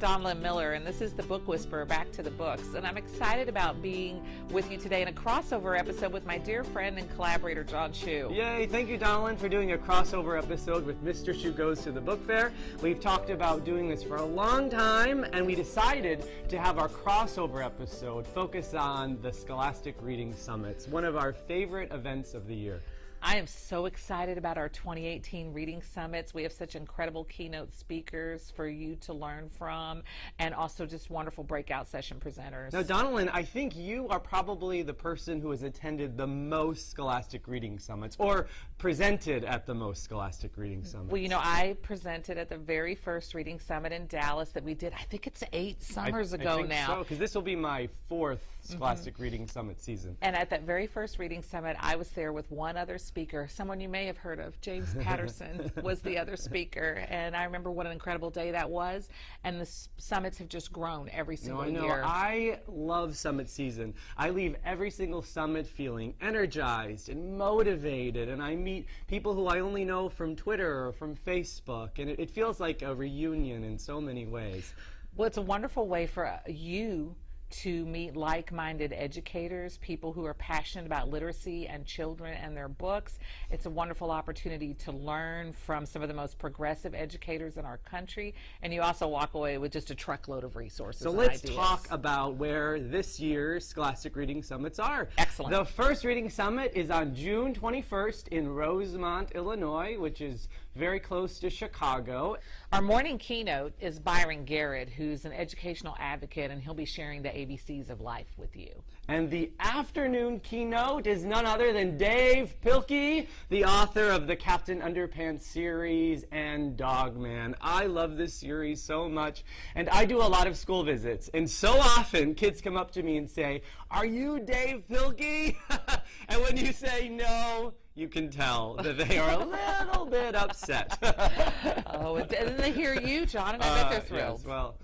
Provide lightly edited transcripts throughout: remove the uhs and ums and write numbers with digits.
Donalyn Miller, and this is the Book Whisperer, Back to the Books. And I'm excited about being with you today in a crossover episode with my dear friend and collaborator, John Schu. Yay, thank you, Donalyn, for doing a crossover episode with Mr. Schu Goes to the Book Fair. We've talked about doing this for a long time, and we decided to have our crossover episode focus on the Scholastic Reading Summits, one of our favorite events of the year. I am so excited about our 2018 Reading Summits. We have such incredible keynote speakers for you to learn from, and also just wonderful breakout session presenters. Now, Donalyn, I think you are probably the person who has attended the most Scholastic Reading Summits, or presented at the most Scholastic Reading Summits. Well, you know, I presented at the very first Reading Summit in Dallas that we did, I think it's 8 summers ago I think now. so, because this will be my 4th Scholastic Reading Summit season. And at that very first Reading Summit, I was there with one other speaker, someone you may have heard of. James Patterson was the other speaker, and I remember what an incredible day that was. And the summits have just grown every single year. I love summit season. I leave every single summit feeling energized and motivated, and I meet people who I only know from Twitter or from Facebook, and it feels like a reunion in so many ways. Well, it's a wonderful way for you to meet like-minded educators, people who are passionate about literacy and children and their books. It's a wonderful opportunity to learn from some of the most progressive educators in our country, and you also walk away with just a truckload of resources. So let's talk about where this year's Scholastic Reading Summits are. Excellent. The first Reading Summit is on June 21st in Rosemont, Illinois, which is very close to Chicago. Our morning keynote is Byron Garrett, who's an educational advocate, and he'll be sharing the ABCs of life with you. And the afternoon keynote is none other than Dave Pilkey, the author of the Captain Underpants series and Dogman. I love this series so much, and I do a lot of school visits, and so often kids come up to me and say, "Are you Dave Pilkey?" And when you say no, you can tell that they are a little bit upset. Oh, and then they hear you, John, and I bet they're thrilled. Yes, well.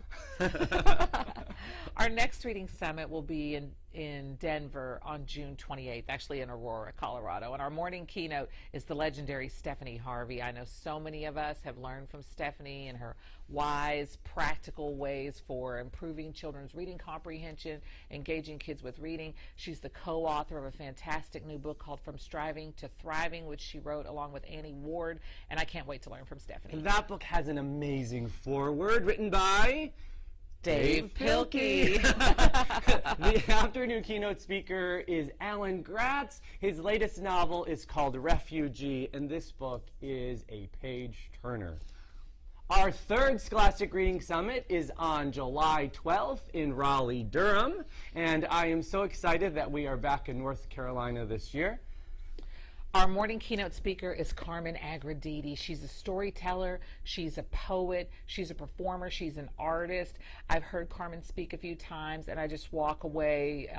Our next Reading Summit will be in Denver on June 28th, actually in Aurora, Colorado. And our morning keynote is the legendary Stephanie Harvey. I know so many of us have learned from Stephanie and her wise, practical ways for improving children's reading comprehension, engaging kids with reading. She's the co-author of a fantastic new book called From Striving to Thriving, which she wrote along with Annie Ward, and I can't wait to learn from Stephanie. And that book has an amazing foreword written by Dave Pilkey. The afternoon keynote speaker is Alan Gratz. His latest novel is called Refugee, and this book is a page-turner. Our third Scholastic Reading Summit is on July 12th in Raleigh, Durham, and I am so excited that we are back in North Carolina this year. Our morning keynote speaker is Carmen Agrediti. She's a storyteller, she's a poet, she's a performer, she's an artist. I've heard Carmen speak a few times, and I just walk away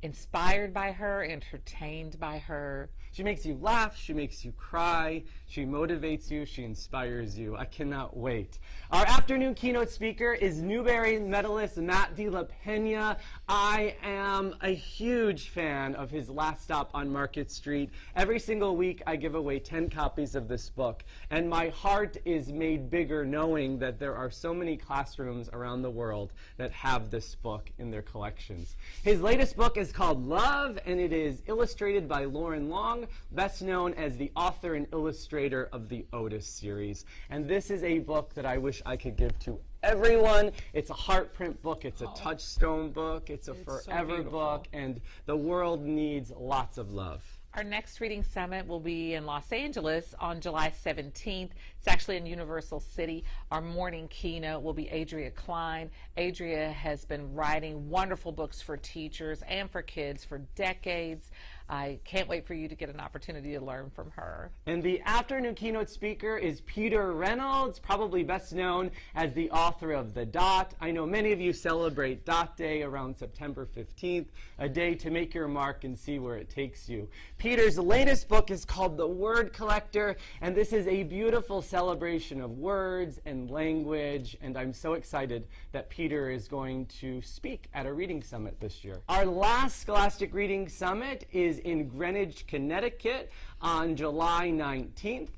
inspired by her, entertained by her. She makes you laugh, she makes you cry, she motivates you, she inspires you. I cannot wait. Our afternoon keynote speaker is Newbery medalist Matt De La Pena. I am a huge fan of his Last Stop on Market Street. Every single week I give away 10 copies of this book, and my heart is made bigger knowing that there are so many classrooms around the world that have this book in their collections. His latest book is called Love, and it is illustrated by Lauren Long, best known as the author and illustrator of the Otis series. And this is a book that I wish I could give to everyone. It's a heart print book, it's a touchstone book, it's a forever book, and the world needs lots of love. Our next Reading Summit will be in Los Angeles on July 17th. It's actually in Universal City. Our morning keynote will be Adria Klein. Adria has been writing wonderful books for teachers and for kids for decades. I can't wait for you to get an opportunity to learn from her. And the afternoon keynote speaker is Peter Reynolds, probably best known as the author of The Dot. I know many of you celebrate Dot Day around September 15th, a day to make your mark and see where it takes you. Peter's latest book is called The Word Collector, and this is a beautiful celebration of words and language, and I'm so excited that Peter is going to speak at a reading summit this year. Our last Scholastic Reading Summit is in Greenwich, Connecticut on July 19th.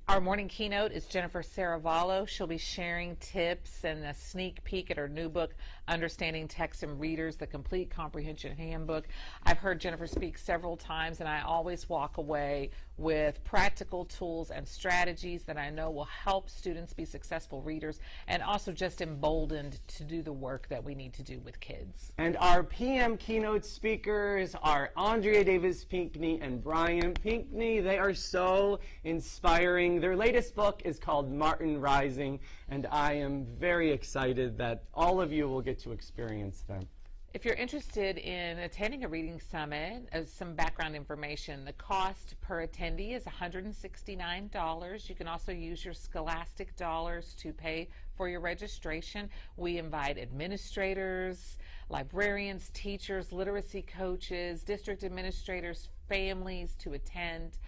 Our morning keynote is Jennifer Saravallo. She'll be sharing tips and a sneak peek at her new book, Understanding Text and Readers, the Complete Comprehension Handbook. I've heard Jennifer speak several times, and I always walk away with practical tools and strategies that I know will help students be successful readers and also just emboldened to do the work that we need to do with kids. And our PM keynote speakers are Andrea Davis Pinckney and Brian Pinckney. They are so inspiring. Their latest book is called Martin Rising, and I am very excited that all of you will get to experience them. If you're interested in attending a reading summit, some background information, the cost per attendee is $169. You can also use your Scholastic dollars to pay for your registration. We invite administrators, librarians, teachers, literacy coaches, district administrators, families to attend.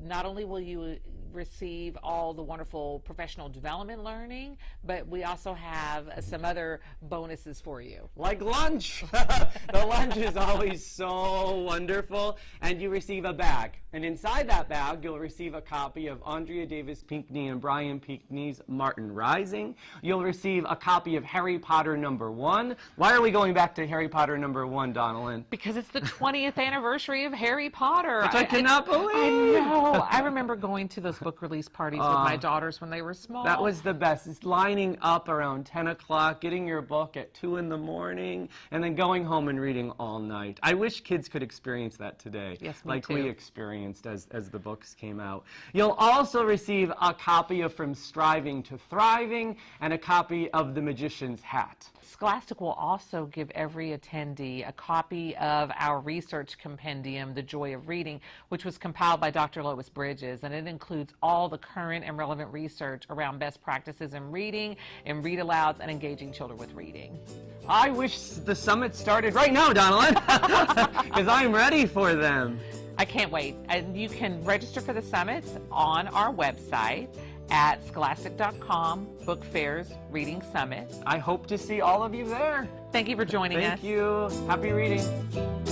Not only will you receive all the wonderful professional development learning, but we also have some other bonuses for you. Like lunch. The lunch is always so wonderful. And you receive a bag. And inside that bag, you'll receive a copy of Andrea Davis Pinckney and Brian Pinckney's Martin Rising. You'll receive a copy of Harry Potter #1. Why are we going back to Harry Potter #1, Donalyn? Because it's the 20th anniversary of Harry Potter. Which I cannot believe. I know. I remember going to those book release parties with my daughters when they were small. That was the best. It's lining up around 10 o'clock, getting your book at 2 in the morning, and then going home and reading all night. I wish kids could experience that today. Yes, me like too. we experienced as the books came out. You'll also receive a copy of From Striving to Thriving and a copy of The Magician's Hat. Scholastic will also give every attendee a copy of our research compendium, The Joy of Reading, which was compiled by Dr. Lois Bridges, and it includes all the current and relevant research around best practices in reading, and read-alouds, and engaging children with reading. I wish the summit started right now, Donalyn, because I'm ready for them. I can't wait. And you can register for the summits on our website at scholastic.com, Book Fairs Reading Summit. I hope to see all of you there. Thank you for joining us. Thank you. Happy reading.